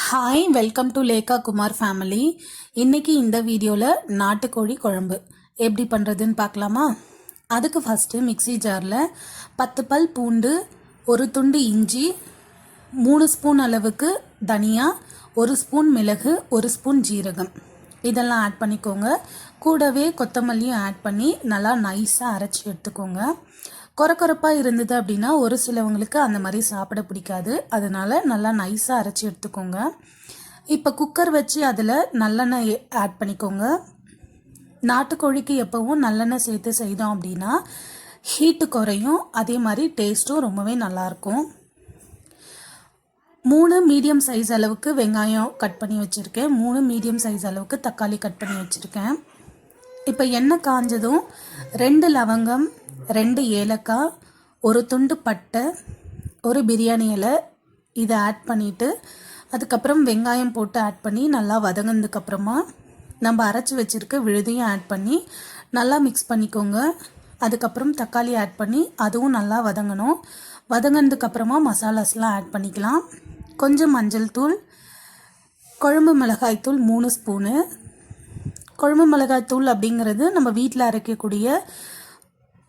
Hi, welcome to Lekha Kumar family. இன்றைக்கி இந்த வீடியோவில் நாட்டுக்கோழி குழம்பு எப்படி பண்ணுறதுன்னு பார்க்கலாமா? அதுக்கு ஃபஸ்ட்டு மிக்ஸி ஜாரில் 10 பல் பூண்டு, ஒரு துண்டு இஞ்சி, 3 ஸ்பூன் அளவுக்கு தனியா, 1 ஸ்பூன் மிளகு, 1 ஸ்பூன் ஜீரகம் இதெல்லாம் ஆட் பண்ணிக்கோங்க. கூடவே கொத்தமல்லியும் ஆட் பண்ணி நல்லா நைஸாக அரைச்சி எடுத்துக்கோங்க. கொரப்பாக இருந்தது அப்படின்னா ஒரு சிலவங்களுக்கு அந்த மாதிரி சாப்பிட பிடிக்காது. அதனால் நல்லா நைஸாக அரைச்சி எடுத்துக்கோங்க. இப்போ குக்கர் வச்சு அதில் நல்லெண்ணெய் ஆட் பண்ணிக்கோங்க. நாட்டுக்கோழிக்கு எப்போவும் நல்லெண்ணெய் சேர்த்து செய்தோம் அப்படின்னா ஹீட்டு குறையும், அதே மாதிரி டேஸ்ட்டும் ரொம்பவே நல்லாயிருக்கும். 3 மீடியம் சைஸ் அளவுக்கு வெங்காயம் கட் பண்ணி வச்சுருக்கேன். 3 மீடியம் சைஸ் அளவுக்கு தக்காளி கட் பண்ணி வச்சுருக்கேன். இப்போ எண்ணெய் காஞ்சதும் 2 லவங்கம், 2 ஏலக்காய், ஒரு துண்டு பட்டை, ஒரு பிரியாணி இலை இதை ஆட் பண்ணிவிட்டு அதுக்கப்புறம் வெங்காயம் போட்டு ஆட் பண்ணி நல்லா வதங்கினதுக்கப்புறமா நம்ம அரைச்சி வச்சுருக்க விழுதையும் ஆட் பண்ணி நல்லா மிக்ஸ் பண்ணிக்கோங்க. அதுக்கப்புறம் தக்காளி ஆட் பண்ணி அதுவும் நல்லா வதங்கணும். வதங்கினதுக்கப்புறமா மசாலாஸ்லாம் ஆட் பண்ணிக்கலாம். கொஞ்சம் மஞ்சள் தூள், குழம்பு மிளகாய் தூள் 3 ஸ்பூனு. குழம்பு மிளகாய் தூள் அப்படிங்கிறது நம்ம வீட்டில் அரைக்கக்கூடிய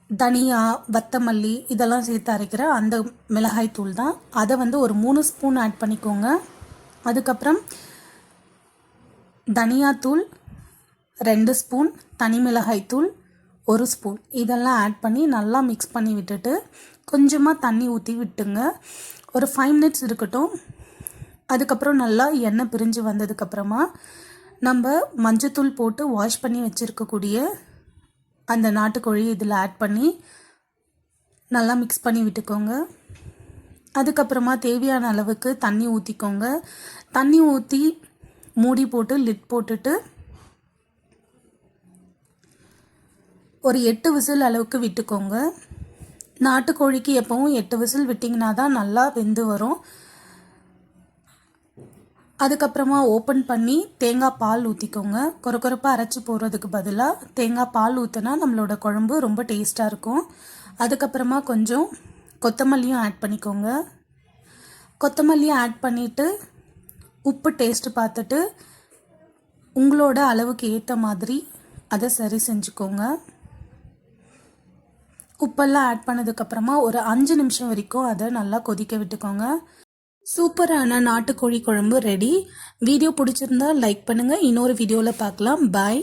தனியா, வத்தமல்லி இதெல்லாம் சேர்த்து அரைக்கிற அந்த மிளகாய் தூள் தான். அதை ஒரு 3 ஸ்பூன் ஆட் பண்ணிக்கோங்க. அதுக்கப்புறம் தனியாத்தூள் 2 ஸ்பூன், தனி மிளகாய் தூள் 1 ஸ்பூன் இதெல்லாம் ஆட் பண்ணி நல்லா மிக்ஸ் பண்ணி விட்டுட்டு கொஞ்சமாக தண்ணி ஊற்றி விட்டுங்க. ஒரு 5 மினிட்ஸ் இருக்கட்டும். அதுக்கப்புறம் நல்லா எண்ணெய் பிரிஞ்சு வந்ததுக்கப்புறமா நம்ம மஞ்சத்தூள் போட்டு வாஷ் பண்ணி வச்சுருக்கக்கூடிய அந்த நாட்டுக்கோழி இதில் ஆட் பண்ணி நல்லா மிக்ஸ் பண்ணி விட்டுக்கோங்க. அதுக்கப்புறமா தேவையான அளவுக்கு தண்ணி ஊற்றிக்கோங்க. தண்ணி ஊற்றி மூடி போட்டு லிட் போட்டுட்டு ஒரு 8 விசில் அளவுக்கு விட்டுக்கோங்க. நாட்டுக்கோழிக்கு எப்பவும் 8 விசில் விட்டிங்கன்னா தான் நல்லா வெந்து வரும். அதுக்கப்புறமா ஓப்பன் பண்ணி தேங்காய் பால் ஊற்றிக்கோங்க. கொரப்பாக அரைச்சி போடுறதுக்கு பதிலாக தேங்காய் பால் ஊற்றினா நம்மளோட குழம்பு ரொம்ப டேஸ்ட்டாக இருக்கும். அதுக்கப்புறமா கொஞ்சம் கொத்தமல்லியும் ஆட் பண்ணிக்கோங்க. கொத்தமல்லியும் ஆட் பண்ணிவிட்டு உப்பு டேஸ்ட்டு பார்த்துட்டு உங்களோட அளவுக்கு ஏற்ற மாதிரி அதை சரி செஞ்சுக்கோங்க. உப்பெல்லாம் ஆட் பண்ணதுக்கப்புறமா ஒரு 5 நிமிஷம் வரைக்கும் அதை நல்லா கொதிக்க விட்டுக்கோங்க. சூப்பரான நாட்டுக்கோழி குழம்பு ரெடி. வீடியோ பிடிச்சிருந்தா லைக் பண்ணுங்கள். இன்னொரு வீடியோவில் பார்க்கலாம். பாய்.